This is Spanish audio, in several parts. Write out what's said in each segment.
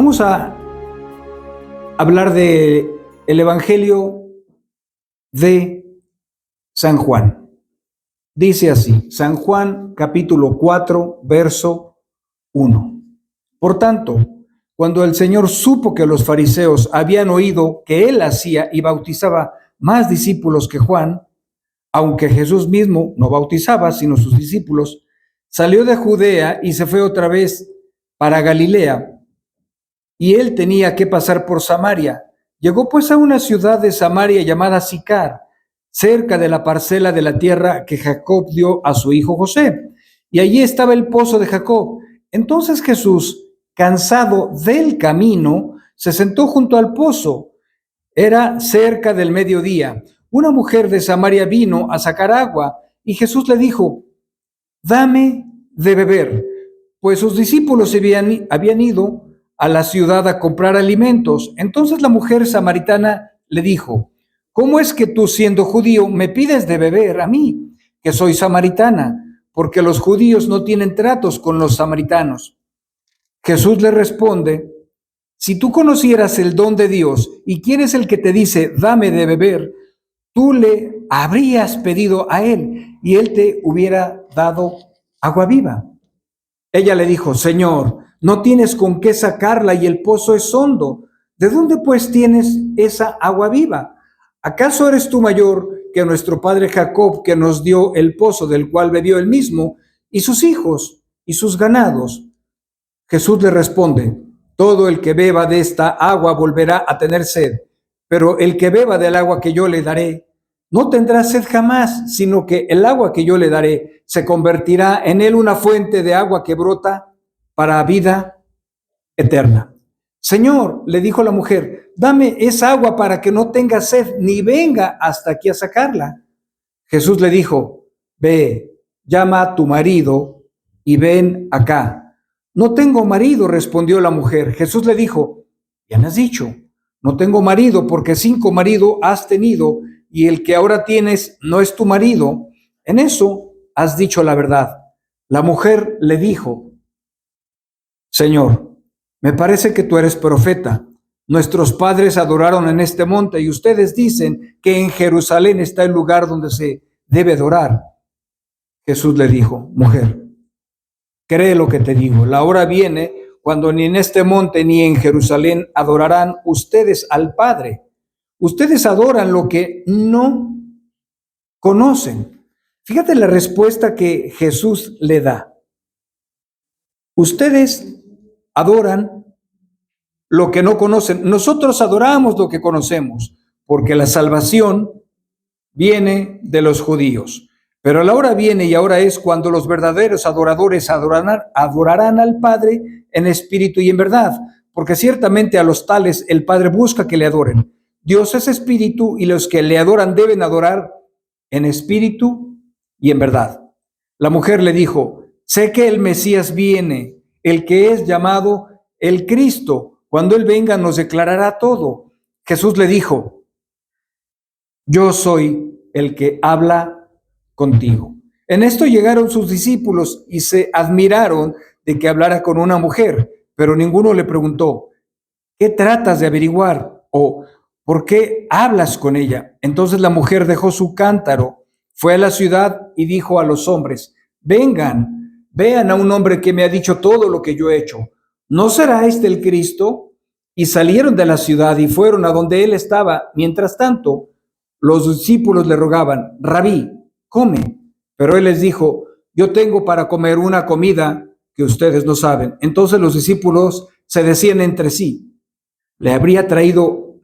Vamos a hablar de el Evangelio de San Juan. Dice así, San Juan capítulo 4, verso 1. Por tanto, cuando el Señor supo que los fariseos habían oído que él hacía y bautizaba más discípulos que Juan, aunque Jesús mismo no bautizaba, sino sus discípulos, salió de Judea y se fue otra vez para Galilea, y él tenía que pasar por Samaria. Llegó pues a una ciudad de Samaria llamada Sicar, cerca de la parcela de la tierra que Jacob dio a su hijo José, y allí estaba el pozo de Jacob. Entonces Jesús, cansado del camino, se sentó junto al pozo. Era cerca del mediodía. Una mujer de Samaria vino a sacar agua, y Jesús le dijo: dame de beber, pues sus discípulos habían ido a la ciudad a comprar alimentos. Entonces la mujer samaritana le dijo: ¿cómo es que tú, siendo judío, me pides de beber a mí, que soy samaritana? Porque los judíos no tienen tratos con los samaritanos. Jesús le responde: si tú conocieras el don de Dios y quién es el que te dice dame de beber, tú le habrías pedido a él y él te hubiera dado agua viva. Ella le dijo: Señor, no tienes con qué sacarla y el pozo es hondo. ¿De dónde pues tienes esa agua viva? ¿Acaso eres tú mayor que nuestro padre Jacob, que nos dio el pozo del cual bebió él mismo y sus hijos y sus ganados? Jesús le responde: todo el que beba de esta agua volverá a tener sed, pero el que beba del agua que yo le daré no tendrá sed jamás, sino que el agua que yo le daré se convertirá en él una fuente de agua que brota para vida eterna. Señor, le dijo la mujer, dame esa agua para que no tenga sed ni venga hasta aquí a sacarla. Jesús le dijo: ve, llama a tu marido y ven acá. No tengo marido, respondió la mujer. Jesús le dijo: bien has dicho, no tengo marido, porque 5 maridos has tenido y el que ahora tienes no es tu marido. En eso has dicho la verdad. La mujer le dijo: Señor, me parece que tú eres profeta. Nuestros padres adoraron en este monte y ustedes dicen que en Jerusalén está el lugar donde se debe adorar. Jesús le dijo: mujer, cree lo que te digo. La hora viene cuando ni en este monte ni en Jerusalén adorarán ustedes al Padre. Ustedes adoran lo que no conocen. Fíjate la respuesta que Jesús le da. Ustedes adoran lo que no conocen. Nosotros adoramos lo que conocemos, porque la salvación viene de los judíos. Pero la hora viene y ahora es cuando los verdaderos adoradores adorarán al Padre en espíritu y en verdad, porque ciertamente a los tales el Padre busca que le adoren. Dios es espíritu y los que le adoran deben adorar en espíritu y en verdad. La mujer le dijo: sé que el Mesías viene, el que es llamado el Cristo. Cuando él venga nos declarará todo. Jesús le dijo: yo soy el que habla contigo. En esto llegaron sus discípulos y se admiraron de que hablara con una mujer, pero ninguno le preguntó: ¿qué tratas de averiguar? O ¿por qué hablas con ella? Entonces la mujer dejó su cántaro, fue a la ciudad y dijo a los hombres: vengan, vean a un hombre que me ha dicho todo lo que yo he hecho. ¿No será este el Cristo? Y salieron de la ciudad y fueron a donde él estaba. Mientras tanto, los discípulos le rogaban: Rabí, come. Pero él les dijo: yo tengo para comer una comida que ustedes no saben. Entonces los discípulos se decían entre sí: ¿le habría traído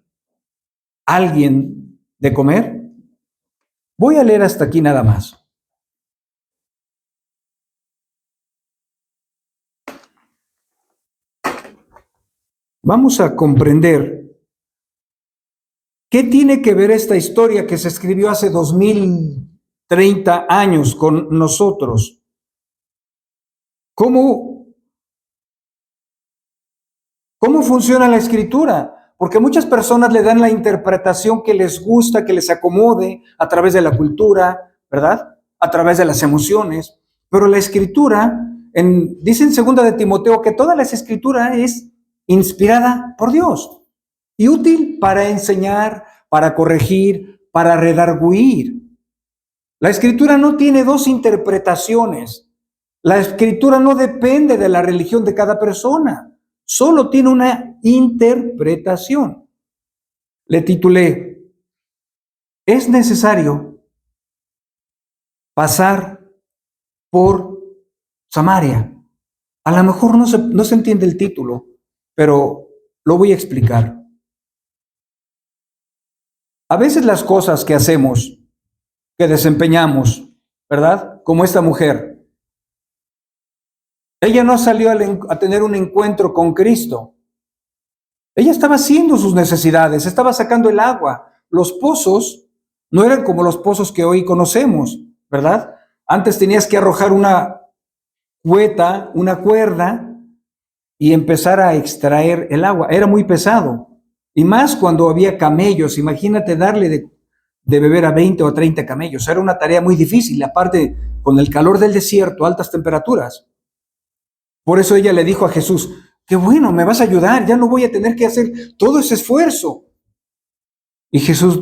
alguien de comer? Voy a leer hasta aquí nada más. Vamos a comprender qué tiene que ver esta historia que se escribió hace 2030 años con nosotros. ¿Cómo funciona la escritura? Porque muchas personas le dan la interpretación que les gusta, que les acomode a través de la cultura, ¿verdad? A través de las emociones. Pero la escritura, dice en 2 de Timoteo que toda la escritura es inspirada por Dios y útil para enseñar, para corregir, para redarguir. La Escritura no tiene dos interpretaciones. La Escritura no depende de la religión de cada persona, solo tiene una interpretación. Le titulé, ¿es necesario pasar por Samaria? A lo mejor no se entiende el título, pero lo voy a explicar. A veces las cosas que hacemos, que desempeñamos, ¿verdad? Como esta mujer. Ella no salió a tener un encuentro con Cristo. Ella estaba haciendo sus necesidades, estaba sacando el agua. Los pozos no eran como los pozos que hoy conocemos, ¿verdad? Antes tenías que arrojar una cueta, una cuerda y empezar a extraer el agua. Era muy pesado. Y más cuando había camellos. Imagínate darle de beber a 20 o 30 camellos. Era una tarea muy difícil, aparte con el calor del desierto, altas temperaturas. Por eso ella le dijo a Jesús, qué bueno, me vas a ayudar, ya no voy a tener que hacer todo ese esfuerzo. Y Jesús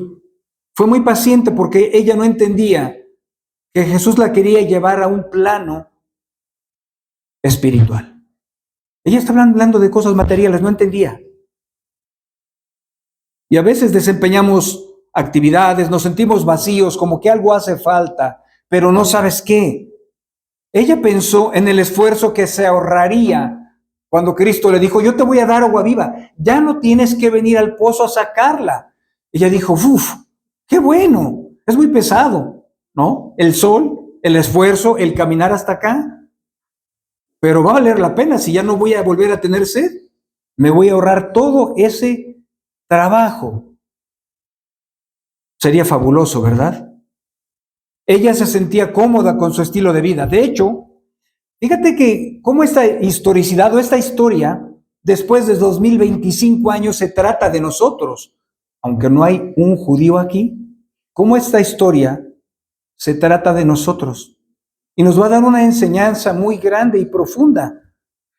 fue muy paciente porque ella no entendía que Jesús la quería llevar a un plano espiritual. Ella estaba hablando de cosas materiales, no entendía. Y a veces desempeñamos actividades, nos sentimos vacíos, como que algo hace falta, pero no sabes qué. Ella pensó en el esfuerzo que se ahorraría cuando Cristo le dijo, yo te voy a dar agua viva, ya no tienes que venir al pozo a sacarla. Ella dijo, uff, qué bueno, es muy pesado, ¿no? El sol, el esfuerzo, el caminar hasta acá, pero va a valer la pena si ya no voy a volver a tener sed. Me voy a ahorrar todo ese trabajo. Sería fabuloso, ¿verdad? Ella se sentía cómoda con su estilo de vida. De hecho, fíjate que cómo esta historicidad o esta historia, después de 2025 años, se trata de nosotros, aunque no hay un judío aquí, cómo esta historia se trata de nosotros. Y nos va a dar una enseñanza muy grande y profunda.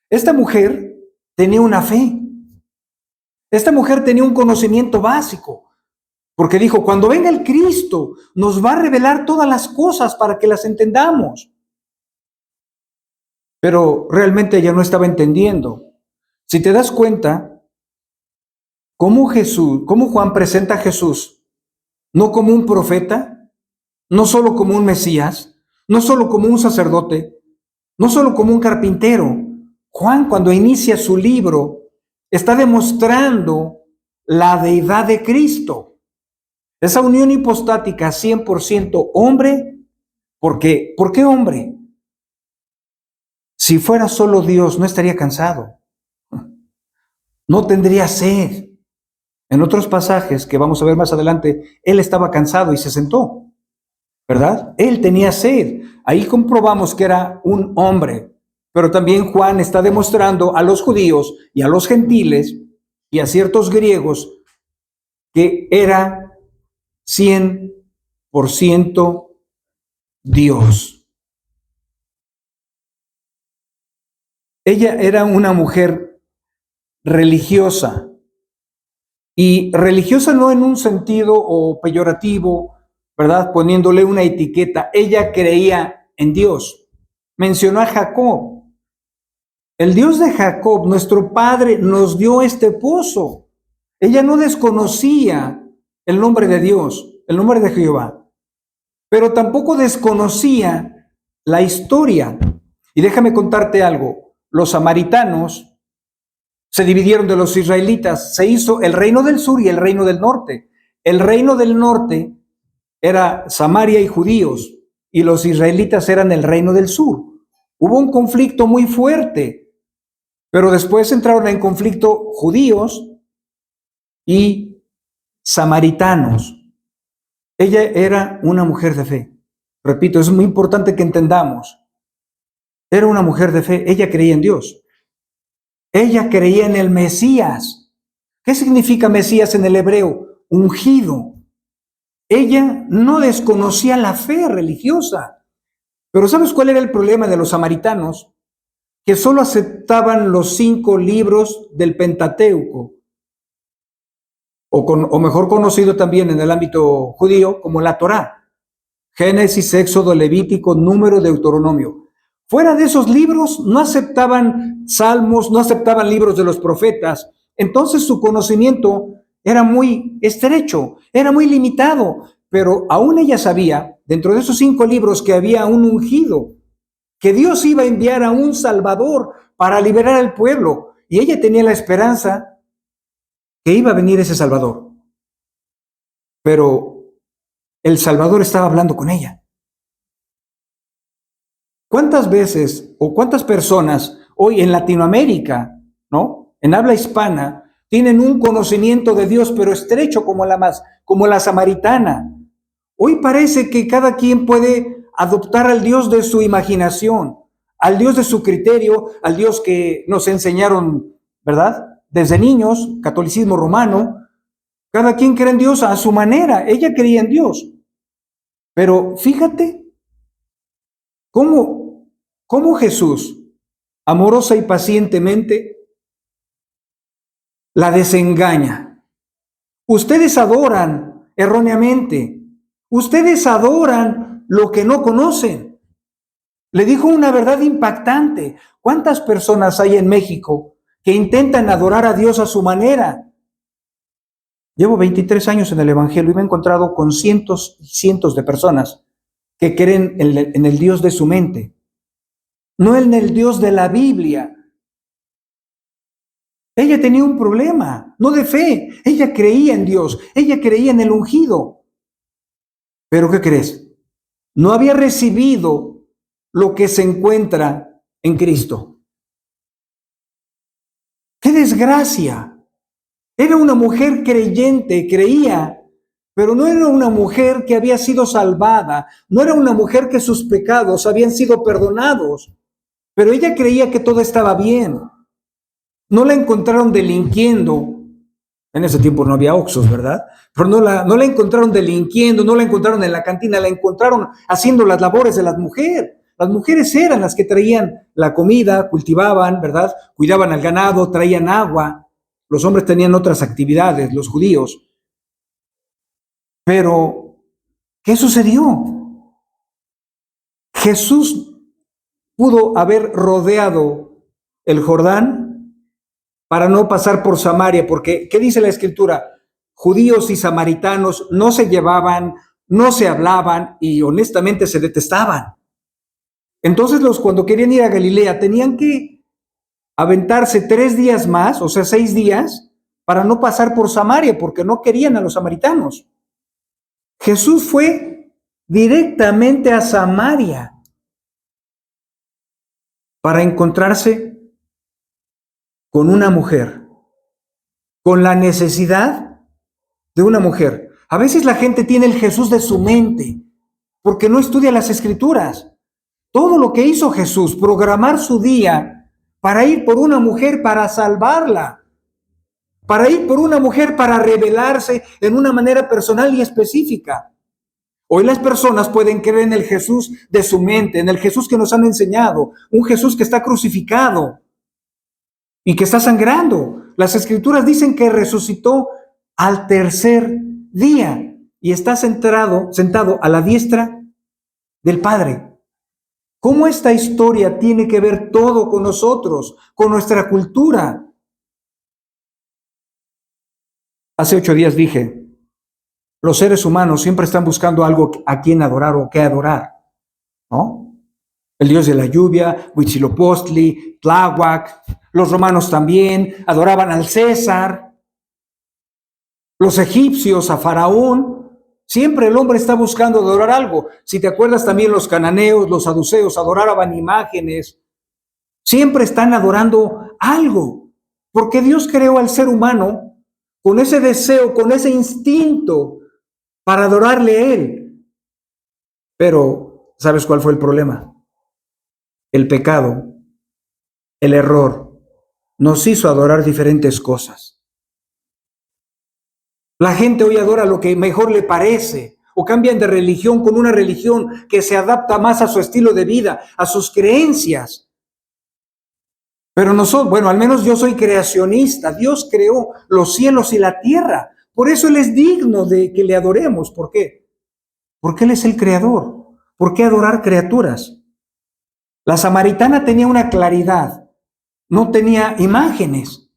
Esta mujer tenía una fe. Esta mujer tenía un conocimiento básico. Porque dijo, cuando venga el Cristo, nos va a revelar todas las cosas para que las entendamos. Pero realmente ella no estaba entendiendo. Si te das cuenta, cómo Juan presenta a Jesús, no como un profeta, no solo como un Mesías, no solo como un sacerdote, no solo como un carpintero. Juan, cuando inicia su libro, está demostrando la deidad de Cristo. Esa unión hipostática 100% hombre, ¿por qué? ¿Por qué hombre? Si fuera solo Dios, no estaría cansado. No tendría sed. En otros pasajes que vamos a ver más adelante, él estaba cansado y se sentó, ¿verdad? Él tenía sed. Ahí comprobamos que era un hombre. Pero también Juan está demostrando a los judíos y a los gentiles y a ciertos griegos que era 100% Dios. Ella era una mujer religiosa, y religiosa no en un sentido o peyorativo, ¿verdad? Poniéndole una etiqueta. Ella creía en Dios. Mencionó a Jacob. El Dios de Jacob, nuestro padre, nos dio este pozo. Ella no desconocía el nombre de Dios, el nombre de Jehová, pero tampoco desconocía la historia. Y déjame contarte algo. Los samaritanos se dividieron de los israelitas. Se hizo el reino del sur y el reino del norte. El reino del norte era Samaria y judíos, y los israelitas eran el reino del sur. Hubo un conflicto muy fuerte, pero después entraron en conflicto judíos y samaritanos. Ella era una mujer de fe. Repito, es muy importante que entendamos. Era una mujer de fe. Ella creía en Dios. Ella creía en el Mesías. ¿Qué significa Mesías en el hebreo? Ungido. Ella no desconocía la fe religiosa. Pero ¿sabes cuál era el problema de los samaritanos? que solo aceptaban los 5 libros del Pentateuco, o mejor conocido también en el ámbito judío como la Torá: Génesis, Éxodo, Levítico, Número, Deuteronomio. Fuera de esos libros no aceptaban salmos, no aceptaban libros de los profetas. Entonces su conocimiento era muy estrecho, era muy limitado, pero aún ella sabía, dentro de esos 5 libros, que había un ungido, que Dios iba a enviar a un Salvador para liberar al pueblo, y ella tenía la esperanza que iba a venir ese Salvador. Pero el Salvador estaba hablando con ella. ¿Cuántas veces o cuántas personas hoy en Latinoamérica, ¿no?, en habla hispana, tienen un conocimiento de Dios pero estrecho como la samaritana? Hoy parece que cada quien puede adoptar al Dios de su imaginación, al Dios de su criterio, al Dios que nos enseñaron, ¿verdad?, desde niños, catolicismo romano. Cada quien cree en Dios a su manera. Ella creía en Dios. Pero fíjate cómo Jesús, amorosa y pacientemente, la desengaña. Ustedes adoran erróneamente. Ustedes adoran lo que no conocen. Le dijo una verdad impactante. ¿Cuántas personas hay en México que intentan adorar a Dios a su manera? Llevo 23 años en el Evangelio y me he encontrado con cientos y cientos de personas que creen en el Dios de su mente, no en el Dios de la Biblia. Ella tenía un problema, no de fe. Ella creía en Dios, ella creía en el ungido. Pero ¿qué crees? No había recibido lo que se encuentra en Cristo. ¡Qué desgracia! Era una mujer creyente, creía, pero no era una mujer que había sido salvada, no era una mujer que sus pecados habían sido perdonados, pero ella creía que todo estaba bien. No la encontraron delinquiendo. En ese tiempo no había Oxxos, ¿verdad? Pero no la encontraron delinquiendo, no la encontraron en la cantina, la encontraron haciendo las labores de las mujeres. Las mujeres eran las que traían la comida, cultivaban, ¿verdad?, cuidaban al ganado, traían agua. Los hombres tenían otras actividades, los judíos. Pero, ¿qué sucedió? Jesús pudo haber rodeado el Jordán para no pasar por Samaria, porque, ¿qué dice la Escritura? Judíos y samaritanos no se llevaban, no se hablaban y honestamente se detestaban. Entonces cuando querían ir a Galilea tenían que aventarse 3 días más, o sea, 6 días, para no pasar por Samaria, porque no querían a los samaritanos. Jesús fue directamente a Samaria para encontrarse con una mujer, con la necesidad de una mujer. A veces la gente tiene el Jesús de su mente porque no estudia las Escrituras. Todo lo que hizo Jesús, programar su día para ir por una mujer para salvarla, para ir por una mujer para revelarse en una manera personal y específica. Hoy las personas pueden creer en el Jesús de su mente, en el Jesús que nos han enseñado, un Jesús que está crucificado y que está sangrando. Las Escrituras dicen que resucitó al 3er día y está sentado a la diestra del Padre. ¿Cómo esta historia tiene que ver todo con nosotros, con nuestra cultura? Hace 8 días dije, los seres humanos siempre están buscando algo a quien adorar o qué adorar, ¿no? El dios de la lluvia, Huitzilopochtli, Tláhuac, los romanos también adoraban al César, los egipcios a Faraón. Siempre el hombre está buscando adorar algo. Si te acuerdas, también los cananeos, los saduceos adoraban imágenes. Siempre están adorando algo, porque Dios creó al ser humano con ese deseo, con ese instinto para adorarle a Él. Pero, ¿sabes cuál fue el problema? El pecado, el error, nos hizo adorar diferentes cosas. La gente hoy adora lo que mejor le parece, o cambian de religión con una religión que se adapta más a su estilo de vida, a sus creencias. Pero nosotros, bueno, al menos yo soy creacionista. Dios creó los cielos y la tierra. Por eso Él es digno de que le adoremos. ¿Por qué? Porque Él es el creador. ¿Por qué adorar criaturas? La samaritana tenía una claridad, no tenía imágenes.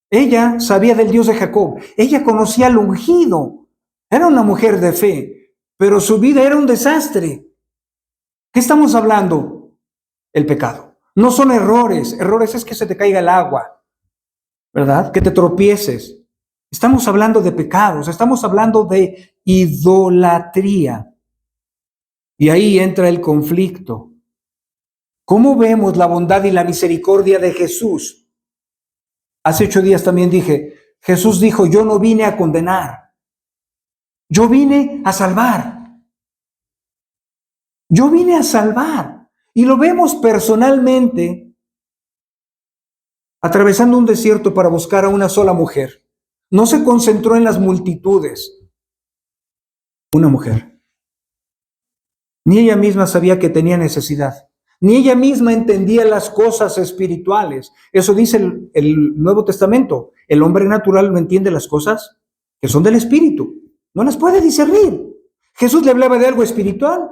Ella sabía del Dios de Jacob. Ella conocía al ungido. Era una mujer de fe, pero su vida era un desastre. ¿Qué estamos hablando? El pecado. No son errores. Errores es que se te caiga el agua, ¿verdad? Que te tropieces. Estamos hablando de pecados. Estamos hablando de idolatría. Y ahí entra el conflicto. ¿Cómo vemos la bondad y la misericordia de Jesús? Hace 8 días también dije, Jesús dijo, yo no vine a condenar, yo vine a salvar. Yo vine a salvar. Y lo vemos personalmente atravesando un desierto para buscar a una sola mujer. No se concentró en las multitudes. Una mujer. Ni ella misma sabía que tenía necesidad. Ni ella misma entendía las cosas espirituales. Eso dice el Nuevo Testamento. El hombre natural no entiende las cosas que son del espíritu. No las puede discernir. Jesús le hablaba de algo espiritual,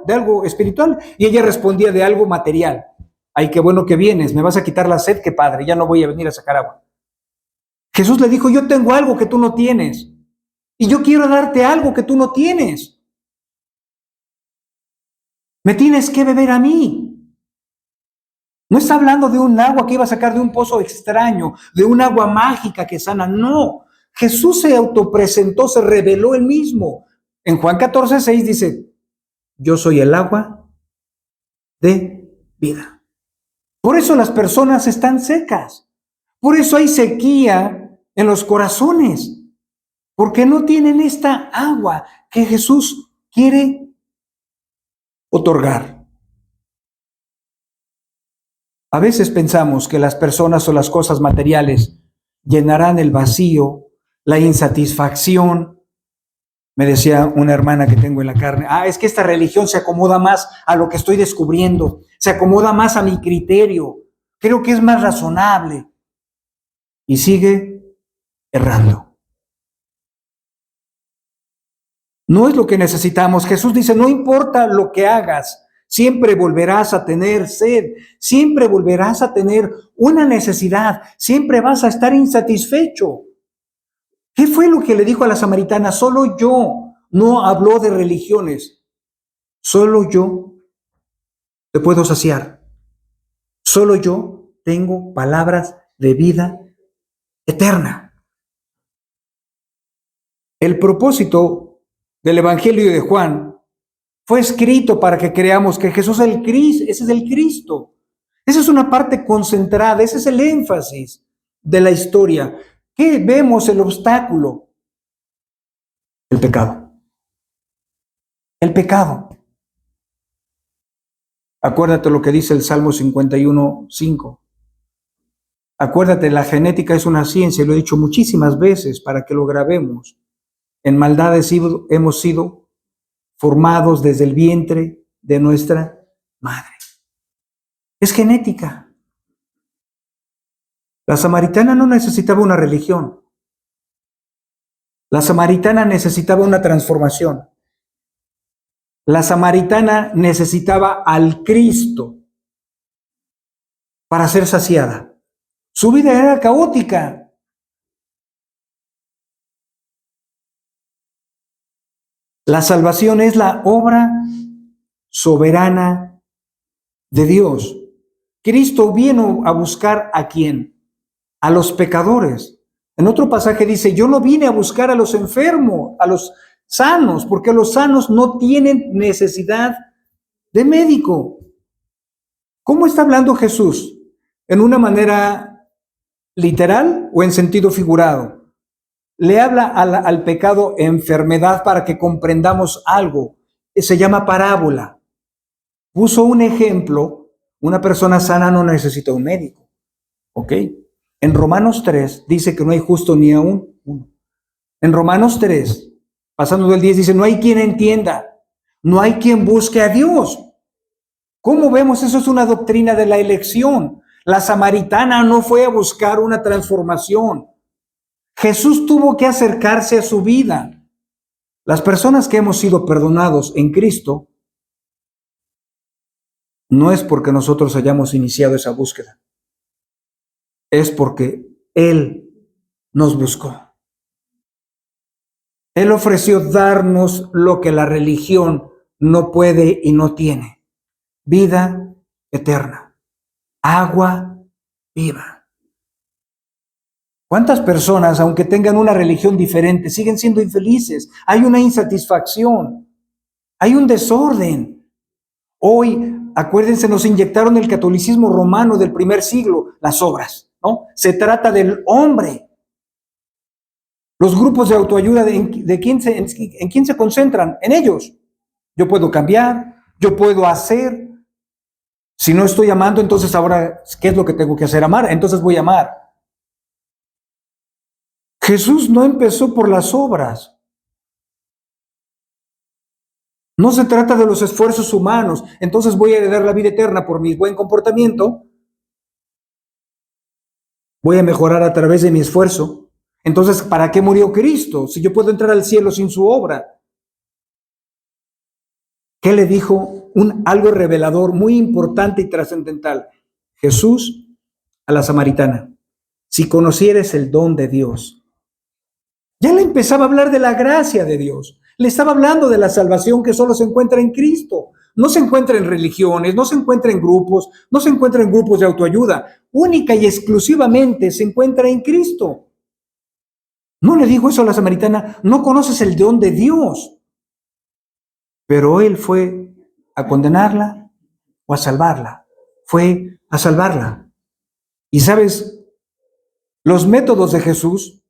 y ella respondía de algo material. Ay, qué bueno que vienes, me vas a quitar la sed, qué padre, ya no voy a venir a sacar agua. Jesús le dijo, yo tengo algo que tú no tienes, y yo quiero darte algo que tú no tienes. Me tienes que beber a mí. No está hablando de un agua que iba a sacar de un pozo extraño, de un agua mágica que sana, no. Jesús se autopresentó, se reveló él mismo. En Juan 14:6 dice, yo soy el agua de vida. Por eso las personas están secas. Por eso hay sequía en los corazones. Porque no tienen esta agua que Jesús quiere otorgar. A veces pensamos que las personas o las cosas materiales llenarán el vacío, la insatisfacción. Me decía una hermana que tengo en la carne, es que esta religión se acomoda más a lo que estoy descubriendo, se acomoda más a mi criterio, creo que es más razonable. Y sigue errando. No es lo que necesitamos. Jesús dice, no importa lo que hagas, siempre volverás a tener sed, siempre volverás a tener una necesidad, siempre vas a estar insatisfecho. ¿Qué fue lo que le dijo a la samaritana? Solo yo, no habló de religiones, solo yo te puedo saciar, solo yo tengo palabras de vida eterna. El propósito del Evangelio de Juan fue escrito para que creamos que Jesús es el Cristo, ese es el Cristo. Esa es una parte concentrada, ese es el énfasis de la historia. ¿Qué vemos el obstáculo? El pecado. El pecado. Acuérdate lo que dice el Salmo 51:5. Acuérdate, la genética es una ciencia, lo he dicho muchísimas veces para que lo grabemos. En maldades hemos sido formados desde el vientre de nuestra madre. Es genética. La samaritana no necesitaba una religión. La samaritana necesitaba una transformación. La samaritana necesitaba al Cristo para ser saciada. Su vida era caótica. La salvación es la obra soberana de Dios. Cristo vino a buscar ¿a quién? A los pecadores. En otro pasaje dice, yo no vine a buscar a los enfermos, a los sanos, porque los sanos no tienen necesidad de médico. ¿Cómo está hablando Jesús? ¿En una manera literal o en sentido figurado? Le habla al pecado enfermedad para que comprendamos algo. Se llama parábola. Puso un ejemplo. Una persona sana no necesita un médico. ¿Ok? En Romanos 3 dice que no hay justo ni aún uno. En Romanos 3, pasando del 10, dice, no hay quien entienda, no hay quien busque a Dios. ¿Cómo vemos? Eso es una doctrina de la elección. La samaritana no fue a buscar una transformación. Jesús tuvo que acercarse a su vida. Las personas que hemos sido perdonados en Cristo, no es porque nosotros hayamos iniciado esa búsqueda, es porque Él nos buscó. Él ofreció darnos lo que la religión no puede y no tiene: vida eterna, agua viva. ¿Cuántas personas, aunque tengan una religión diferente, siguen siendo infelices? Hay una insatisfacción, hay un desorden. Hoy, acuérdense, nos inyectaron el catolicismo romano del primer siglo, las obras, ¿no? Se trata del hombre. Los grupos de autoayuda, ¿en quién se concentran? En ellos. Yo puedo cambiar, yo puedo hacer. Si no estoy amando, entonces ahora, ¿qué es lo que tengo que hacer? Amar. Entonces voy a amar. Jesús no empezó por las obras. No se trata de los esfuerzos humanos. Entonces voy a heredar la vida eterna por mi buen comportamiento. Voy a mejorar a través de mi esfuerzo. Entonces, ¿para qué murió Cristo si yo puedo entrar al cielo sin su obra? ¿Qué le dijo? Algo revelador, muy importante y trascendental. Jesús a la samaritana: si conocieres el don de Dios. Ya le empezaba a hablar de la gracia de Dios. Le estaba hablando de la salvación que solo se encuentra en Cristo. No se encuentra en religiones, no se encuentra en grupos, no se encuentra en grupos de autoayuda. Única y exclusivamente se encuentra en Cristo. No le dijo eso a la samaritana: no conoces el don de Dios. Pero él fue a condenarla o a salvarla. Fue a salvarla. Y sabes, los métodos de Jesús,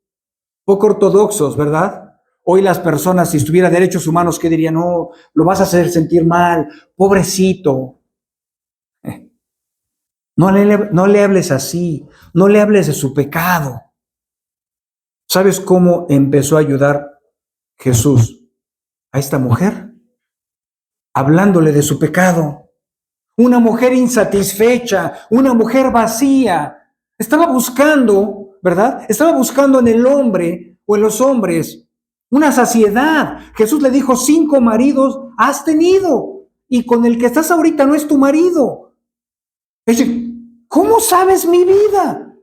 poco ortodoxos, ¿verdad? Hoy las personas, si estuviera derechos humanos, ¿qué dirían? No, lo vas a hacer sentir mal, pobrecito. No le hables así, no le hables de su pecado. ¿Sabes cómo empezó a ayudar Jesús a esta mujer? Hablándole de su pecado. Una mujer insatisfecha, una mujer vacía. Estaba buscando, ¿verdad? Estaba buscando en el hombre o en los hombres una saciedad. Jesús le dijo: 5 maridos has tenido y con el que estás ahorita no es tu marido. Dice: ¿cómo sabes mi vida?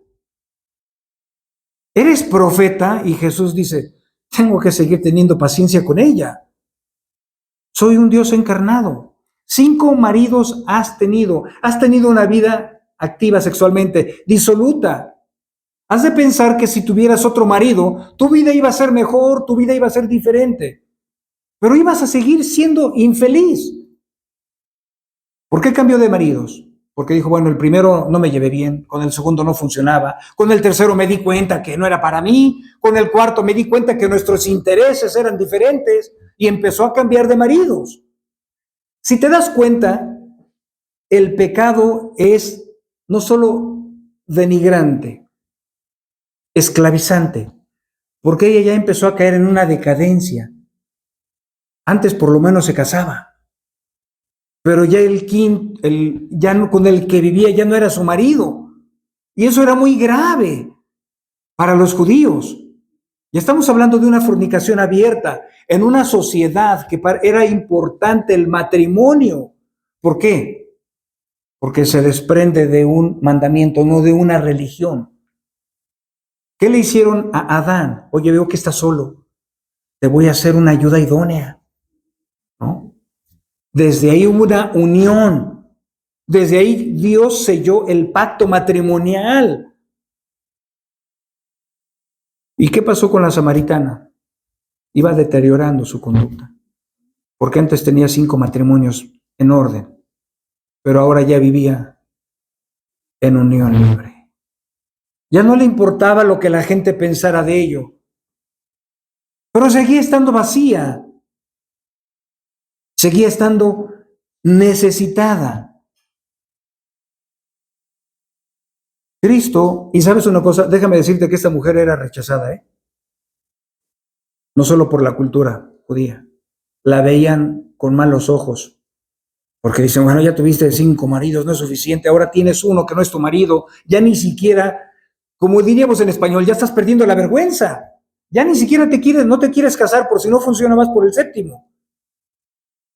Eres profeta. Y Jesús dice: tengo que seguir teniendo paciencia con ella. Soy un Dios encarnado. 5 maridos has tenido una vida activa sexualmente, disoluta. Has de pensar que si tuvieras otro marido, tu vida iba a ser mejor, tu vida iba a ser diferente, pero ibas a seguir siendo infeliz. ¿Por qué cambió de maridos? Porque dijo: bueno, el primero no me llevé bien, con el segundo no funcionaba, con el tercero me di cuenta que no era para mí, con el cuarto me di cuenta que nuestros intereses eran diferentes, y empezó a cambiar de maridos. Si te das cuenta, el pecado es no solo denigrante, esclavizante, porque ella ya empezó a caer en una decadencia. Antes por lo menos se casaba, pero ya con el que vivía ya no era su marido, y eso era muy grave para los judíos. Y estamos hablando de una fornicación abierta en una sociedad que era importante el matrimonio. ¿Por qué? Porque se desprende de un mandamiento, no de una religión. ¿Qué le hicieron a Adán? Oye, veo que estás solo, te voy a hacer una ayuda idónea, ¿no? Desde ahí hubo una unión. Desde ahí Dios selló el pacto matrimonial. ¿Y qué pasó con la samaritana? Iba deteriorando su conducta, porque antes tenía 5 matrimonios en orden, pero ahora ya vivía en unión libre. Ya no le importaba lo que la gente pensara de ello, pero seguía estando vacía, seguía estando necesitada. Cristo, y sabes una cosa, déjame decirte que esta mujer era rechazada, no solo por la cultura judía, la veían con malos ojos. Porque dicen, bueno, ya tuviste 5 maridos, no es suficiente, ahora tienes uno que no es tu marido, ya ni siquiera, como diríamos en español, ya estás perdiendo la vergüenza. Ya ni siquiera no te quieres casar por si no funciona más por el séptimo.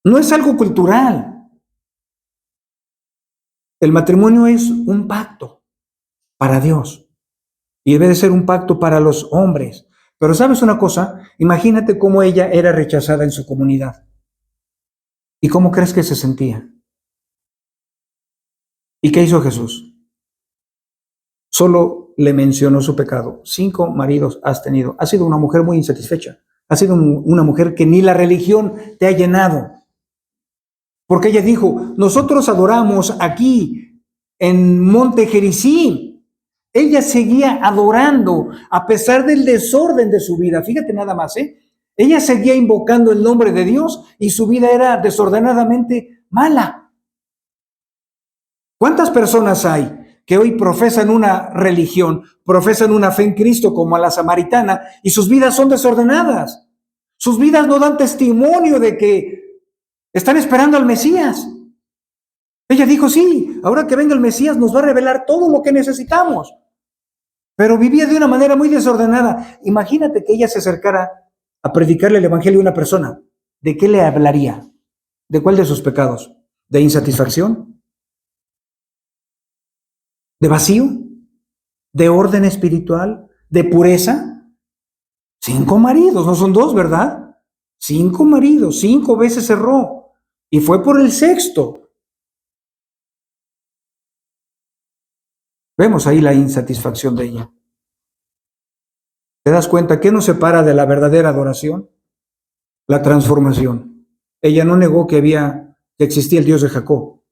No es algo cultural. El matrimonio es un pacto para Dios y debe de ser un pacto para los hombres. Pero ¿sabes una cosa? Imagínate cómo ella era rechazada en su comunidad. ¿Y cómo crees que se sentía? ¿Y qué hizo Jesús? Solo le mencionó su pecado. 5 maridos has tenido. Has sido una mujer muy insatisfecha. Has sido una mujer que ni la religión te ha llenado. Porque ella dijo, nosotros adoramos aquí en Monte Gerizim. Ella seguía adorando a pesar del desorden de su vida. Fíjate nada más, ¿eh? Ella seguía invocando el nombre de Dios y su vida era desordenadamente mala. ¿Cuántas personas hay que hoy profesan una religión, profesan una fe en Cristo como a la samaritana y sus vidas son desordenadas? Sus vidas no dan testimonio de que están esperando al Mesías. Ella dijo, sí, ahora que venga el Mesías nos va a revelar todo lo que necesitamos. Pero vivía de una manera muy desordenada. Imagínate que ella se acercara a predicarle el evangelio a una persona. ¿De qué le hablaría? ¿De cuál de sus pecados? ¿De insatisfacción? ¿De vacío? ¿De orden espiritual? ¿De pureza? 5 maridos, no son 2, ¿verdad? 5 maridos, 5 veces erró. Y fue por el 6º. Vemos ahí la insatisfacción de ella. ¿Te das cuenta qué nos separa de la verdadera adoración? La transformación. Ella no negó que existía el Dios de Jacob.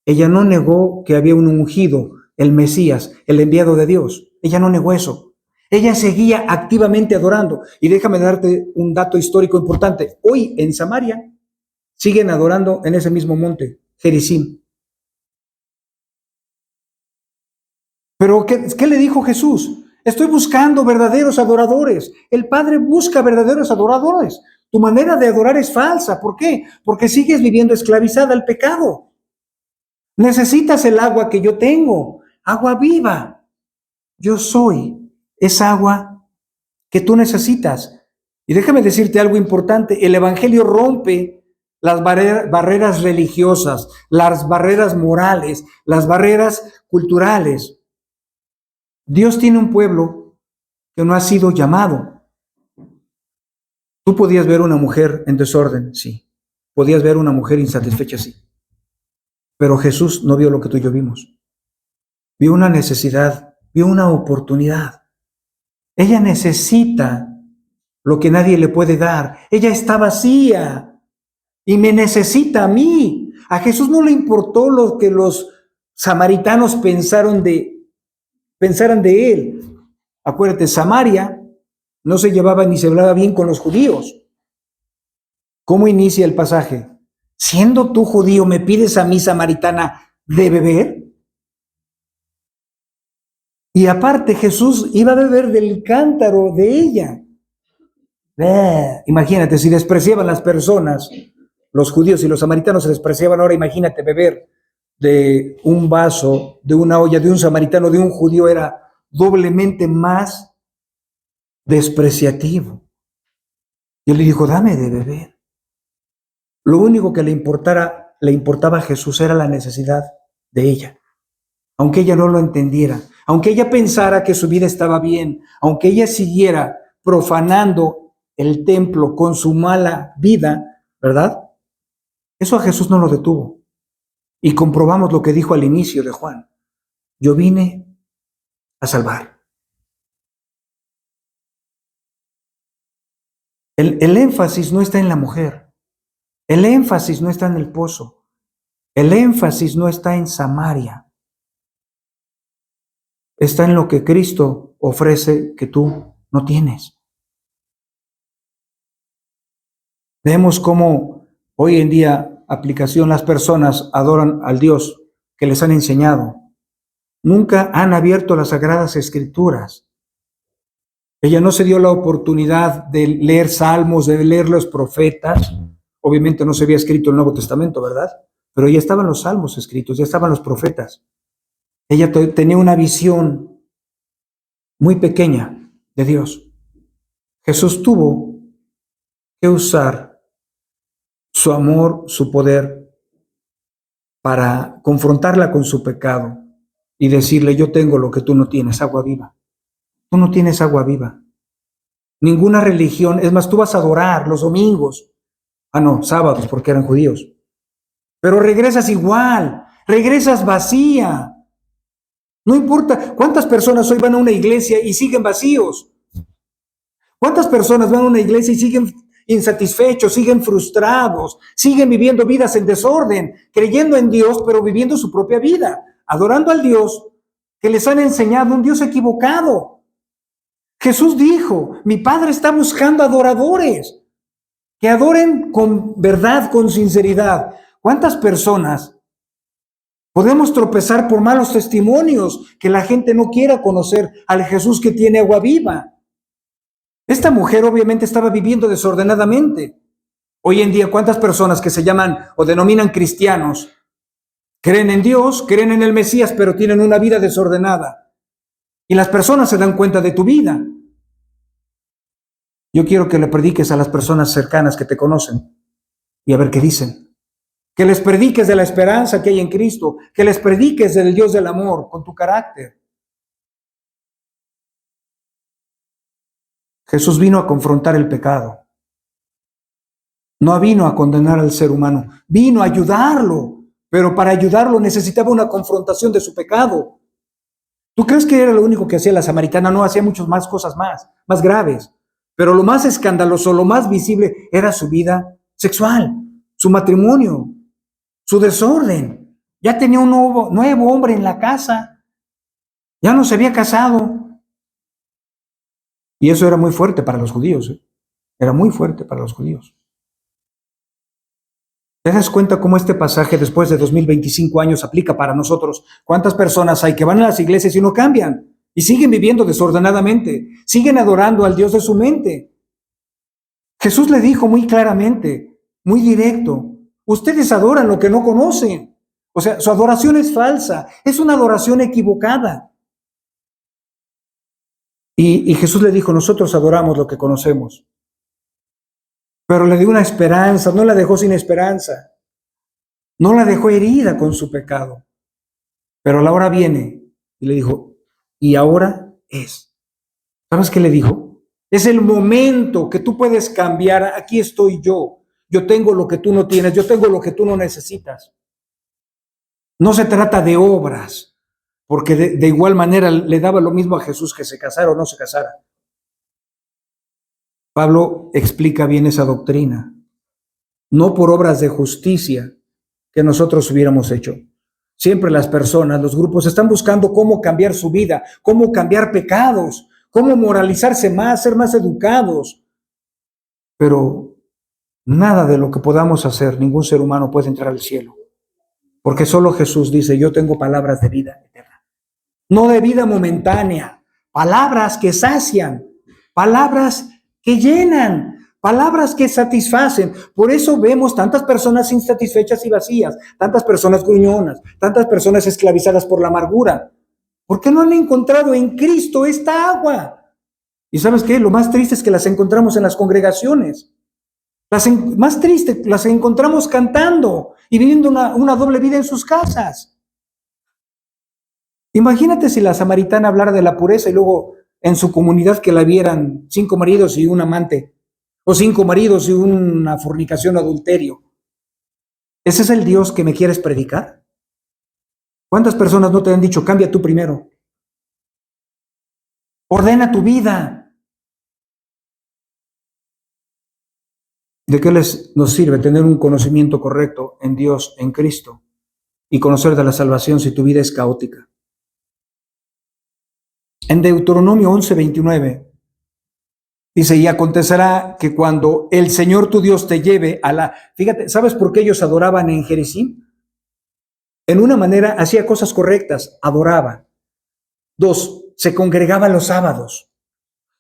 Ella no negó que había un ungido, el Mesías, el enviado de Dios. Ella no negó eso. Ella seguía activamente adorando. Y déjame darte un dato histórico importante. Hoy en Samaria siguen adorando en ese mismo monte, Gerizim. Pero ¿qué le dijo Jesús? Estoy buscando verdaderos adoradores. El Padre busca verdaderos adoradores. Tu manera de adorar es falsa. ¿Por qué? Porque sigues viviendo esclavizada al pecado. Necesitas el agua que yo tengo, agua viva. Yo soy esa agua que tú necesitas. Y déjame decirte algo importante. El Evangelio rompe las barreras religiosas, las barreras morales, las barreras culturales. Dios tiene un pueblo que no ha sido llamado. Tú podías ver una mujer en desorden, sí. Podías ver una mujer insatisfecha, sí. Pero Jesús no vio lo que tú y yo vimos. Vio una necesidad, vio una oportunidad. Ella necesita lo que nadie le puede dar. Ella está vacía y me necesita a mí. A Jesús no le importó lo que los samaritanos pensaran de él. Acuérdate, Samaria no se llevaba ni se hablaba bien con los judíos. ¿Cómo inicia el pasaje? Siendo tú judío, ¿me pides a mí, samaritana, de beber? Y aparte, Jesús iba a beber del cántaro de ella. Imagínate, si despreciaban las personas, los judíos y los samaritanos se despreciaban, ahora imagínate beber de un vaso, de una olla, de un samaritano, de un judío, era doblemente más despreciativo. Y él le dijo, dame de beber. Lo único que le importaba a Jesús era la necesidad de ella. Aunque ella no lo entendiera, aunque ella pensara que su vida estaba bien, aunque ella siguiera profanando el templo con su mala vida, ¿verdad? Eso a Jesús no lo detuvo. Y comprobamos lo que dijo al inicio de Juan. Yo vine a salvar. El énfasis no está en la mujer. El énfasis no está en el pozo. El énfasis no está en Samaria. Está en lo que Cristo ofrece que tú no tienes. Vemos cómo hoy en día, aplicación, las personas adoran al Dios que les han enseñado. Nunca han abierto las Sagradas Escrituras. Ella no se dio la oportunidad de leer salmos, de leer los profetas. Obviamente no se había escrito el Nuevo Testamento, ¿verdad? pero ya estaban los salmos escritos, ya estaban los profetas. Ella tenía una visión muy pequeña de Dios. Jesús tuvo que usar su amor, su poder, para confrontarla con su pecado y decirle: yo tengo lo que tú no tienes, agua viva. Tú no tienes agua viva. Ninguna religión, es más, tú vas a adorar los domingos. No, sábados, porque eran judíos. Pero regresas igual, regresas vacía. No importa cuántas personas hoy van a una iglesia y siguen vacíos. ¿Cuántas personas van a una iglesia y siguen insatisfechos, siguen frustrados, siguen viviendo vidas en desorden, creyendo en Dios, pero viviendo su propia vida, adorando al Dios que les han enseñado, un Dios equivocado? Jesús dijo: mi Padre está buscando adoradores que adoren con verdad, con sinceridad. ¿Cuántas personas podemos tropezar por malos testimonios, que la gente no quiera conocer al Jesús que tiene agua viva? Esta mujer obviamente estaba viviendo desordenadamente. Hoy en día, ¿cuántas personas que se llaman o denominan cristianos creen en Dios, creen en el Mesías, pero tienen una vida desordenada? Y las personas se dan cuenta de tu vida. Yo quiero que le prediques a las personas cercanas que te conocen y a ver qué dicen. Que les prediques de la esperanza que hay en Cristo, que les prediques del Dios del amor con tu carácter. Jesús vino a confrontar el pecado. No vino a condenar al ser humano, vino a ayudarlo, pero para ayudarlo necesitaba una confrontación de su pecado. ¿Tú crees que era lo único que hacía la samaritana? No, hacía muchas más cosas más graves. Pero lo más escandaloso, lo más visible era su vida sexual, su matrimonio, su desorden. Ya tenía un nuevo hombre en la casa, ya no se había casado. Y eso era muy fuerte para los judíos, Era muy fuerte para los judíos. ¿Te das cuenta cómo este pasaje después de 2025 años aplica para nosotros? ¿Cuántas personas hay que van a las iglesias y no cambian? Y siguen viviendo desordenadamente, siguen adorando al Dios de su mente. Jesús le dijo muy claramente, muy directo: ustedes adoran lo que no conocen. O sea, su adoración es falsa, es una adoración equivocada. Y Jesús le dijo: nosotros adoramos lo que conocemos. Pero le dio una esperanza, no la dejó sin esperanza. No la dejó herida con su pecado. Pero la hora viene y le dijo: y ahora es. ¿Sabes qué le dijo? Es el momento que tú puedes cambiar. Aquí estoy yo. Yo tengo lo que tú no tienes. Yo tengo lo que tú no necesitas. No se trata de obras, porque de igual manera le daba lo mismo a Jesús que se casara o no se casara. Pablo explica bien esa doctrina. No por obras de justicia que nosotros hubiéramos hecho. Siempre las personas, los grupos están buscando cómo cambiar su vida, cómo cambiar pecados, cómo moralizarse más, ser más educados. Pero nada de lo que podamos hacer, ningún ser humano puede entrar al cielo. Porque solo Jesús dice: yo tengo palabras de vida eterna. No de vida momentánea, palabras que sacian, palabras que llenan, palabras que satisfacen. Por eso vemos tantas personas insatisfechas y vacías, tantas personas gruñonas, tantas personas esclavizadas por la amargura. Porque no han encontrado en Cristo esta agua. ¿Y sabes qué? Lo más triste es que las encontramos en las congregaciones. Más triste, las encontramos cantando y viviendo una doble vida en sus casas. Imagínate si la samaritana hablara de la pureza y luego en su comunidad que la vieran 5 maridos y un amante, o 5 maridos y una fornicación o adulterio. ¿Ese es el Dios que me quieres predicar? ¿Cuántas personas no te han dicho: cambia tú primero? Ordena tu vida. ¿De qué nos sirve tener un conocimiento correcto en Dios, en Cristo, y conocer de la salvación si tu vida es caótica? En Deuteronomio 11:29 dice: y acontecerá que cuando el Señor tu Dios te lleve a la... Fíjate, ¿sabes por qué ellos adoraban en Gerizim? En una manera hacía cosas correctas, adoraba. 2, se congregaba los sábados.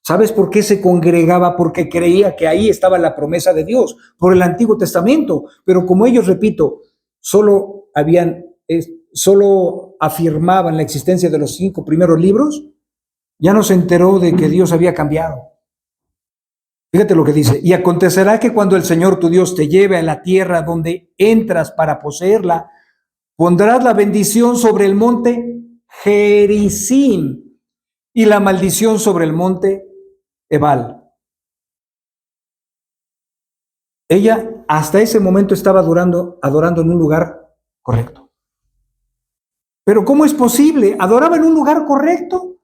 ¿Sabes por qué se congregaba? Porque creía que ahí estaba la promesa de Dios, por el Antiguo Testamento. Pero como ellos, repito, solo afirmaban la existencia de los 5 primeros libros, ya no se enteró de que Dios había cambiado. Fíjate lo que dice: y acontecerá que cuando el Señor tu Dios te lleve a la tierra donde entras para poseerla, pondrás la bendición sobre el monte Gerizim y la maldición sobre el monte Ebal. Ella hasta ese momento estaba adorando en un lugar correcto. Pero ¿cómo es posible? Adoraba en un lugar correcto,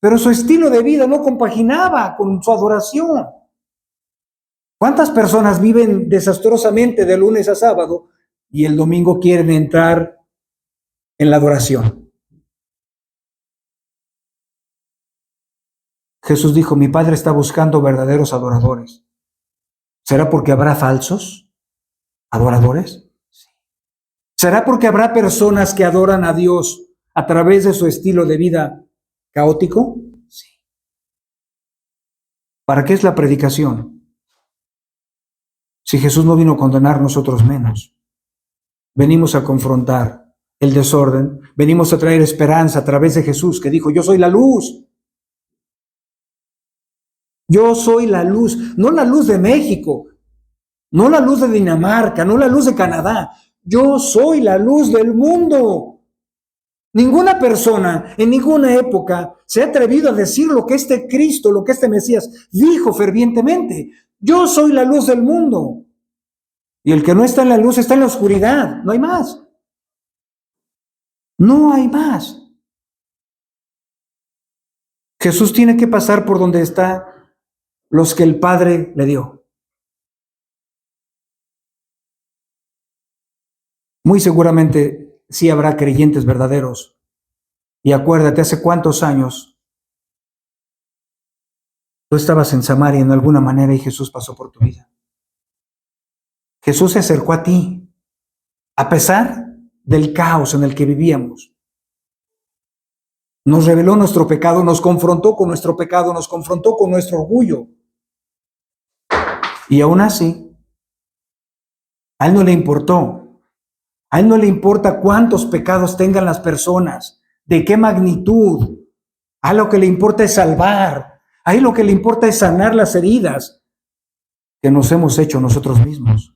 pero su estilo de vida no compaginaba con su adoración. ¿Cuántas personas viven desastrosamente de lunes a sábado y el domingo quieren entrar en la adoración? Jesús dijo: mi Padre está buscando verdaderos adoradores. ¿Será porque habrá falsos adoradores? ¿Será porque habrá personas que adoran a Dios a través de su estilo de vida caótico? Sí. ¿Para qué es la predicación? Si Jesús no vino a condenar, nosotros menos. Venimos a confrontar el desorden, venimos a traer esperanza a través de Jesús, que dijo: yo soy la luz. Yo soy la luz, no la luz de México, no la luz de Dinamarca, no la luz de Canadá. Yo soy la luz del mundo. Ninguna persona en ninguna época se ha atrevido a decir lo que este Cristo, lo que este Mesías dijo fervientemente: yo soy la luz del mundo. Y el que no está en la luz está en la oscuridad. No hay más. No hay más. Jesús tiene que pasar por donde están los que el Padre le dio. Muy seguramente sí habrá creyentes verdaderos. Y acuérdate, hace cuántos años tú estabas en Samaria en alguna manera y Jesús pasó por tu vida. Jesús se acercó a ti, a pesar del caos en el que vivíamos. Nos reveló nuestro pecado, nos confrontó con nuestro pecado, nos confrontó con nuestro orgullo. Y aún así, a Él no le importó. A Él no le importa cuántos pecados tengan las personas, de qué magnitud. A Él lo que le importa es salvar. A Él lo que le importa es sanar las heridas que nos hemos hecho nosotros mismos.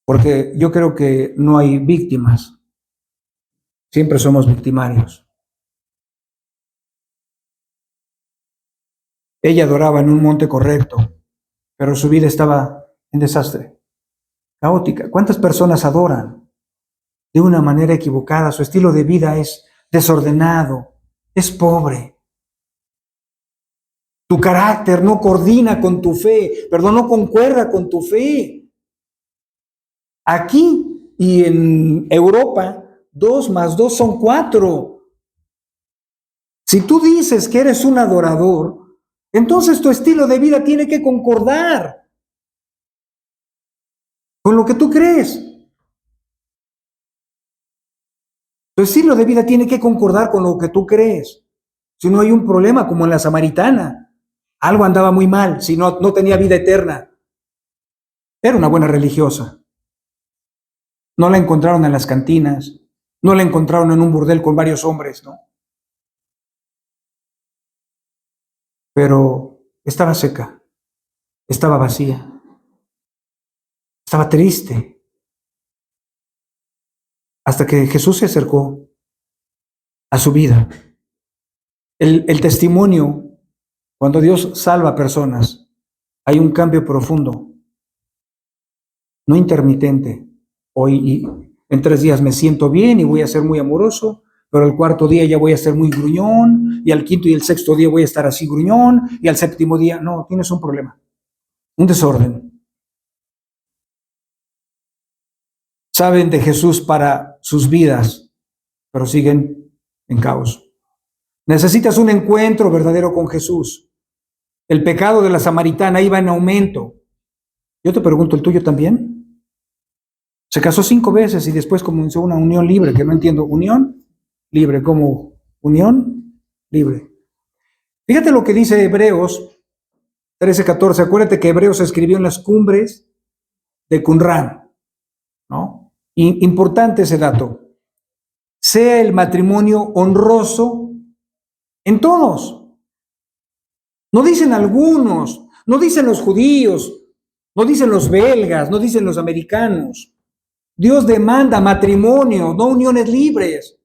Porque yo creo que no hay víctimas. Siempre somos victimarios. Ella adoraba en un monte correcto, pero su vida estaba en desastre, caótica. ¿Cuántas personas adoran de una manera equivocada? Su estilo de vida es desordenado, es pobre. Tu carácter no coordina con tu fe, no concuerda con tu fe. Aquí y en Europa, 2 más 2 son 4. Si tú dices que eres un adorador, entonces tu estilo de vida tiene que concordar con lo que tú crees. Tu estilo de vida tiene que concordar con lo que tú crees. Si no, hay un problema, como en la samaritana. Algo andaba muy mal, si no tenía vida eterna. Era una buena religiosa. No la encontraron en las cantinas, no la encontraron en un burdel con varios hombres, ¿no? Pero estaba seca, estaba vacía, estaba triste. Hasta que Jesús se acercó a su vida. El testimonio, cuando Dios salva a personas, hay un cambio profundo, no intermitente. Hoy en 3 días me siento bien y voy a ser muy amoroso, pero el 4.º día ya voy a ser muy gruñón, y al 5.º y el 6.º día voy a estar así gruñón, y al 7.º día, no, tienes un problema, un desorden. Saben de Jesús para sus vidas, pero siguen en caos. Necesitas un encuentro verdadero con Jesús. El pecado de la samaritana iba en aumento. Yo te pregunto, ¿el tuyo también? Se casó 5 veces y después comenzó una unión libre, que no entiendo. ¿Unión? Libre, ¿cómo? ¿Unión? Libre. Fíjate lo que dice Hebreos 13:14. Acuérdate que Hebreos se escribió en las cumbres de Qumran. Importante ese dato. Sea el matrimonio honroso en todos. No dicen algunos, no dicen los judíos, no dicen los belgas, no dicen los americanos. Dios demanda matrimonio, no uniones libres.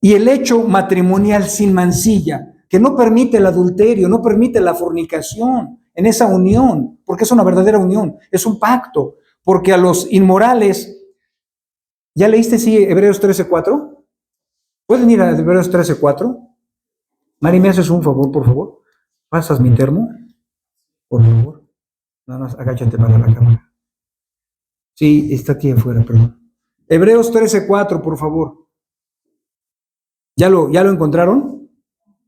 Y el hecho matrimonial sin mancilla, que no permite el adulterio, no permite la fornicación en esa unión, porque es una verdadera unión, es un pacto, porque a los inmorales, ¿ya leíste sí Hebreos 13:4? ¿Pueden ir a Hebreos 13:4? Mari, ¿me haces un favor, por favor? ¿Pasas mi termo? Por favor. Nada más agáchate para la cámara. Sí, está aquí afuera, perdón. Hebreos 13:4, por favor. ¿Ya lo encontraron?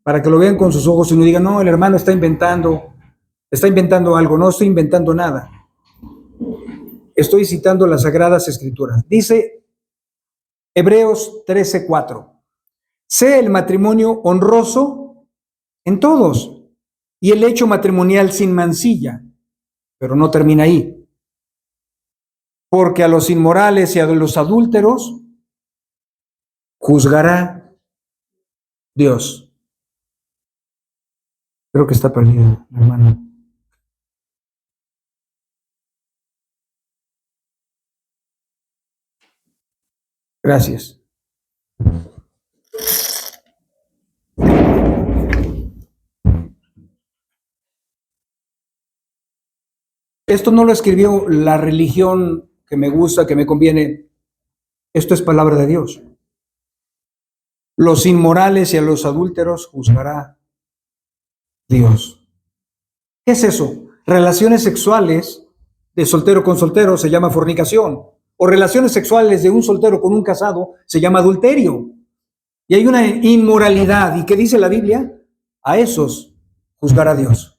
Para que lo vean con sus ojos y no digan, no, el hermano está inventando algo. No estoy inventando nada. Estoy citando las Sagradas Escrituras. Dice Hebreos 13:4. Sea el matrimonio honroso en todos y el hecho matrimonial sin mancilla. Pero no termina ahí. Porque a los inmorales y a los adúlteros juzgará Dios. Creo que está perdido, hermano. Gracias. Esto no lo escribió la religión que me gusta, que me conviene. Esto es palabra de Dios. Los inmorales y a los adúlteros juzgará Dios. ¿Qué es eso? Relaciones sexuales de soltero con soltero se llama fornicación. O relaciones sexuales de un soltero con un casado se llama adulterio. Y hay una inmoralidad. ¿Y qué dice la Biblia? A esos juzgará Dios.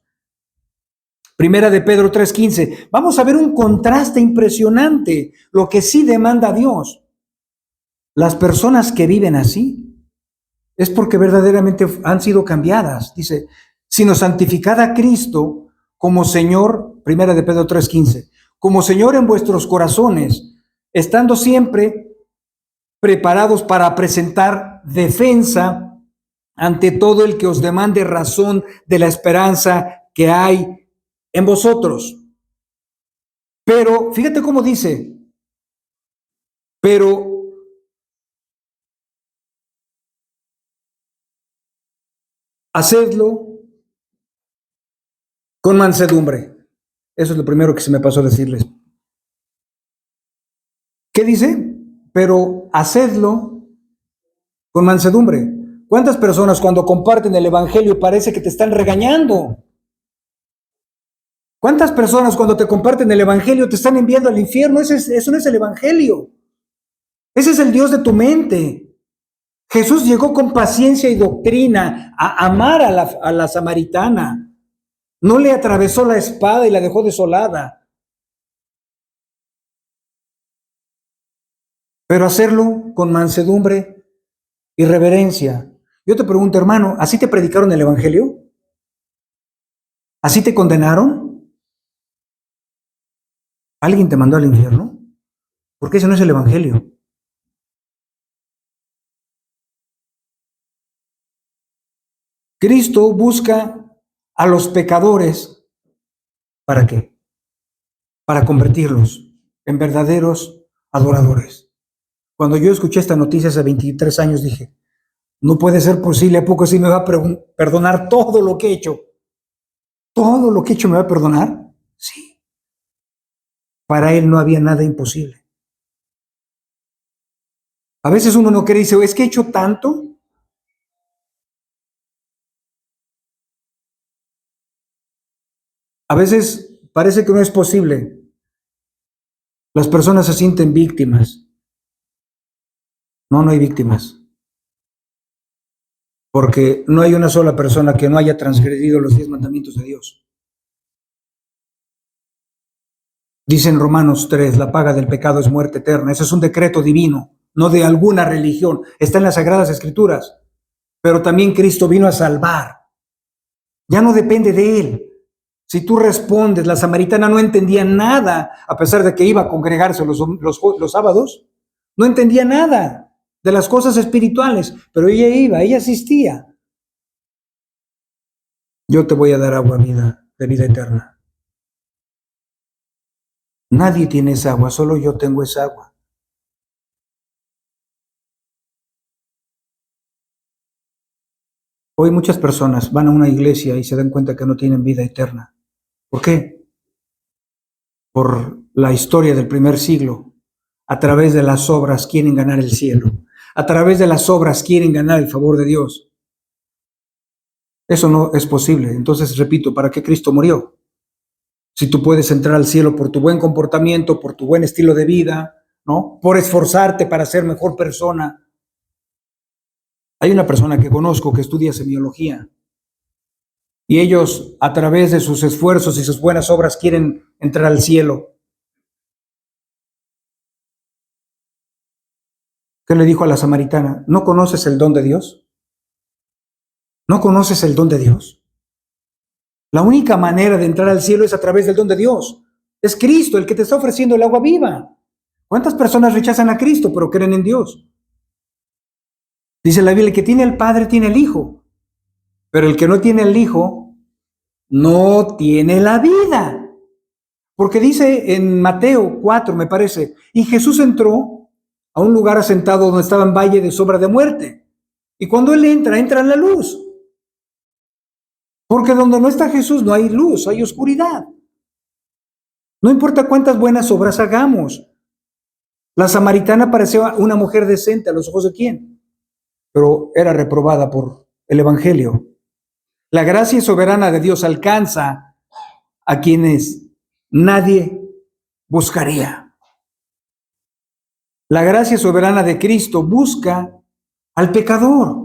Primera de Pedro 3:15. Vamos a ver un contraste impresionante. Lo que sí demanda Dios. Las personas que viven así es porque verdaderamente han sido cambiadas. Dice, sino santificad a Cristo como Señor, Primera de Pedro 3:15, como Señor en vuestros corazones, estando siempre preparados para presentar defensa ante todo el que os demande razón de la esperanza que hay en vosotros. Pero, fíjate cómo dice, pero hacedlo con mansedumbre. Eso es lo primero que se me pasó a decirles. ¿Qué dice? Pero hacedlo con mansedumbre. ¿Cuántas personas cuando comparten el evangelio parece que te están regañando? ¿Cuántas personas cuando te comparten el evangelio te están enviando al infierno? Eso no es el evangelio. Ese es el Dios de tu mente. Jesús llegó con paciencia y doctrina a amar a la samaritana. No le atravesó la espada y la dejó desolada. Pero hacerlo con mansedumbre y reverencia. Yo te pregunto, hermano, ¿así te predicaron el evangelio? ¿Así te condenaron? ¿Alguien te mandó al infierno? Porque ese no es el evangelio. Cristo busca a los pecadores. ¿Para qué? Para convertirlos en verdaderos adoradores. Cuando yo escuché esta noticia hace 23 años dije, no puede ser posible, ¿a poco sí me va a perdonar todo lo que he hecho? ¿Todo lo que he hecho me va a perdonar? Sí. Para él no había nada imposible. A veces uno no cree y dice, es que he hecho tanto. A veces parece que no es posible. Las personas se sienten víctimas. No, no hay víctimas. Porque no hay una sola persona que no haya transgredido los 10 mandamientos de Dios. Dice en Romanos 3, la paga del pecado es muerte eterna. Ese es un decreto divino, no de alguna religión. Está en las Sagradas Escrituras. Pero también Cristo vino a salvar. Ya no depende de Él, Si tú respondes, la samaritana no entendía nada, a pesar de que iba a congregarse los sábados, no entendía nada de las cosas espirituales, pero ella iba, ella asistía. Yo te voy a dar agua de vida eterna. Nadie tiene esa agua, solo yo tengo esa agua. Hoy muchas personas van a una iglesia y se dan cuenta que no tienen vida eterna. ¿Por qué? Por la historia del primer siglo. A través de las obras quieren ganar el cielo. A través de las obras quieren ganar el favor de Dios. Eso no es posible. Entonces, repito, ¿para qué Cristo murió? Si tú puedes entrar al cielo por tu buen comportamiento, por tu buen estilo de vida, ¿no? Por esforzarte para ser mejor persona. Hay una persona que conozco que estudia semiología y ellos, a través de sus esfuerzos y sus buenas obras, quieren entrar al cielo. ¿Qué le dijo a la samaritana? ¿No conoces el don de Dios? ¿No conoces el don de Dios? La única manera de entrar al cielo es a través del don de Dios. Es Cristo el que te está ofreciendo el agua viva. ¿Cuántas personas rechazan a Cristo pero creen en Dios? Dice la Biblia, el que tiene al Padre tiene el Hijo, pero el que no tiene el Hijo no tiene la vida. Porque dice en Mateo 4, me parece, y Jesús entró a un lugar asentado donde estaba en valle de sombra de muerte. Y cuando Él entra en la luz. Porque donde no está Jesús no hay luz, hay oscuridad. No importa cuántas buenas obras hagamos. La samaritana parecía una mujer decente a los ojos de quién, pero era reprobada por el Evangelio. La gracia soberana de Dios alcanza a quienes nadie buscaría. La gracia soberana de Cristo busca al pecador.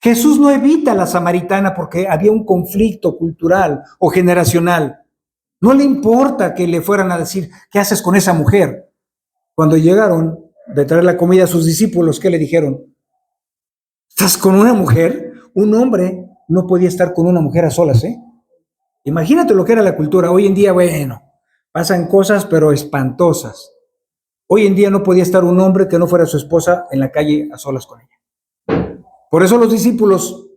Jesús no evita a la samaritana porque había un conflicto cultural o generacional. No le importa que le fueran a decir, ¿qué haces con esa mujer? Cuando llegaron de traer la comida a sus discípulos, ¿qué le dijeron? ¿Estás con una mujer? Un hombre no podía estar con una mujer a solas, ¿eh? Imagínate lo que era la cultura. Hoy en día, bueno, pasan cosas pero espantosas. Hoy en día no podía estar un hombre que no fuera su esposa en la calle a solas con ella. Por eso los discípulos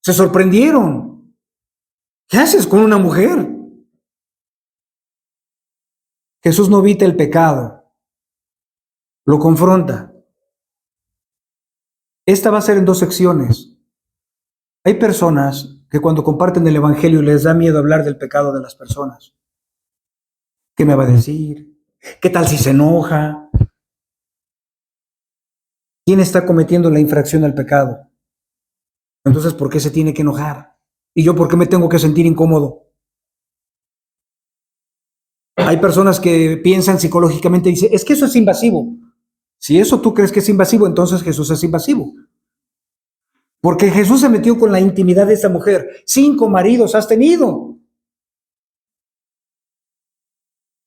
se sorprendieron. ¿Qué haces con una mujer? Jesús no evita el pecado, lo confronta. Esta va a ser en dos secciones. Hay personas que cuando comparten el Evangelio les da miedo hablar del pecado de las personas. ¿Qué me va a decir? ¿Qué tal si se enoja? ¿Quién está cometiendo la infracción al pecado? Entonces, ¿por qué se tiene que enojar? ¿Y yo por qué me tengo que sentir incómodo? Hay personas que piensan psicológicamente y dicen, es que eso es invasivo. Si eso tú crees que es invasivo, entonces Jesús es invasivo. Porque Jesús se metió con la intimidad de esta mujer. 5 maridos has tenido.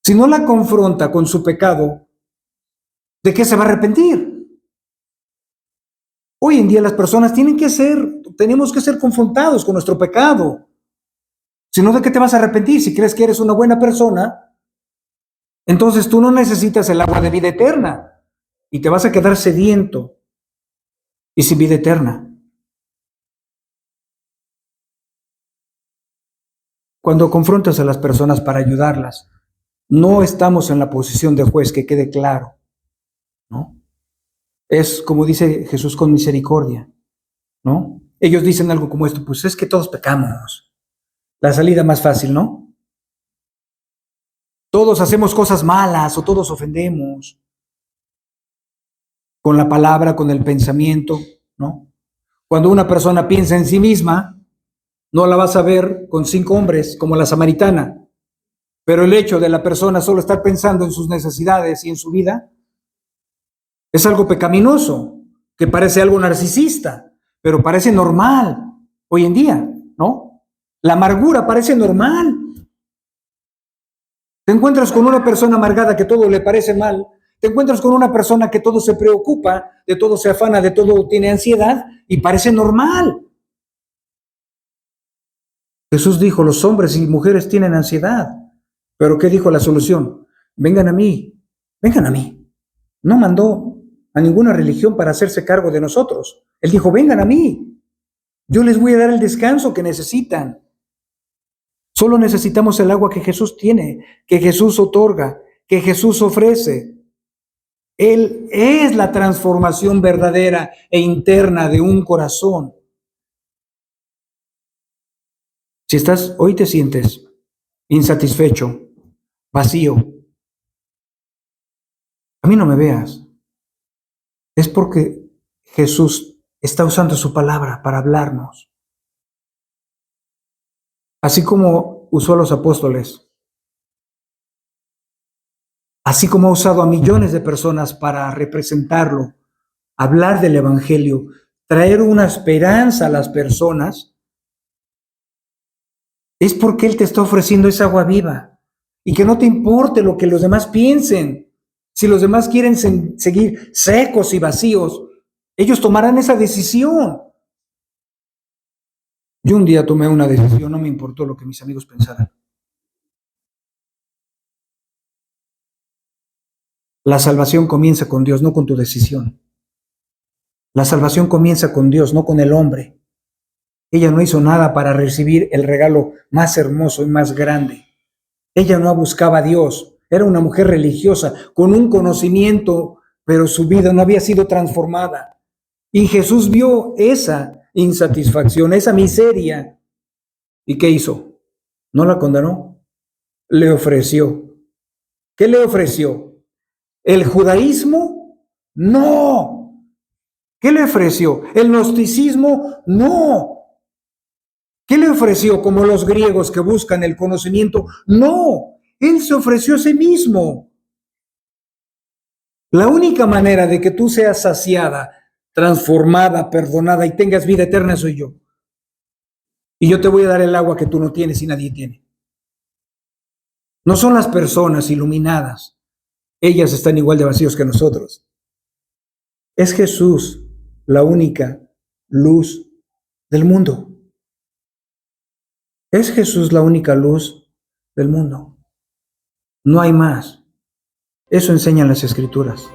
Si no la confronta con su pecado, ¿de qué se va a arrepentir? Hoy en día las personas tenemos que ser confrontados con nuestro pecado. Si no, ¿de qué te vas a arrepentir? Si crees que eres una buena persona, entonces tú no necesitas el agua de vida eterna y te vas a quedar sediento y sin vida eterna. Cuando confrontas a las personas para ayudarlas, no estamos en la posición de juez, que quede claro, ¿no? Es como dice Jesús, con misericordia, ¿no? Ellos dicen algo como esto, pues es que todos pecamos. La salida más fácil, ¿no? Todos hacemos cosas malas o todos ofendemos con la palabra, con el pensamiento, ¿no? Cuando una persona piensa en sí misma, no la vas a ver con 5 hombres como la samaritana, pero el hecho de la persona solo estar pensando en sus necesidades y en su vida es algo pecaminoso, que parece algo narcisista, pero parece normal hoy en día, ¿no? La amargura parece normal. Te encuentras con una persona amargada que todo le parece mal, te encuentras con una persona que todo se preocupa, de todo se afana, de todo tiene ansiedad y parece normal. Jesús dijo, los hombres y mujeres tienen ansiedad. Pero ¿qué dijo la solución? Vengan a mí, vengan a mí. No mandó a ninguna religión para hacerse cargo de nosotros. Él dijo, vengan a mí. Yo les voy a dar el descanso que necesitan. Solo necesitamos el agua que Jesús tiene, que Jesús otorga, que Jesús ofrece. Él es la transformación verdadera e interna de un corazón. Si hoy te sientes insatisfecho, vacío, a mí no me veas. Es porque Jesús está usando su palabra para hablarnos. Así como usó a los apóstoles, así como ha usado a millones de personas para representarlo, hablar del Evangelio, traer una esperanza a las personas, es porque Él te está ofreciendo esa agua viva. Y que no te importe lo que los demás piensen. Si los demás quieren seguir secos y vacíos, ellos tomarán esa decisión. Yo un día tomé una decisión, no me importó lo que mis amigos pensaran. La salvación comienza con Dios, no con tu decisión. La salvación comienza con Dios, no con el hombre. Ella no hizo nada para recibir el regalo más hermoso y más grande. Ella no buscaba a Dios. Era una mujer religiosa, con un conocimiento, pero su vida no había sido transformada. Y Jesús vio esa insatisfacción, esa miseria. ¿Y qué hizo? ¿No la condenó? Le ofreció. ¿Qué le ofreció? ¿El judaísmo? No. ¿Qué le ofreció? ¿El gnosticismo? No. ¿Qué le ofreció como los griegos que buscan el conocimiento? No. Él se ofreció a sí mismo. La única manera de que tú seas saciada, transformada, perdonada y tengas vida eterna soy yo. Y yo te voy a dar el agua que tú no tienes y nadie tiene. No son las personas iluminadas. Ellas están igual de vacíos que nosotros. Es Jesús la única luz del mundo. Es Jesús la única luz del mundo. No hay más. Eso enseñan las Escrituras.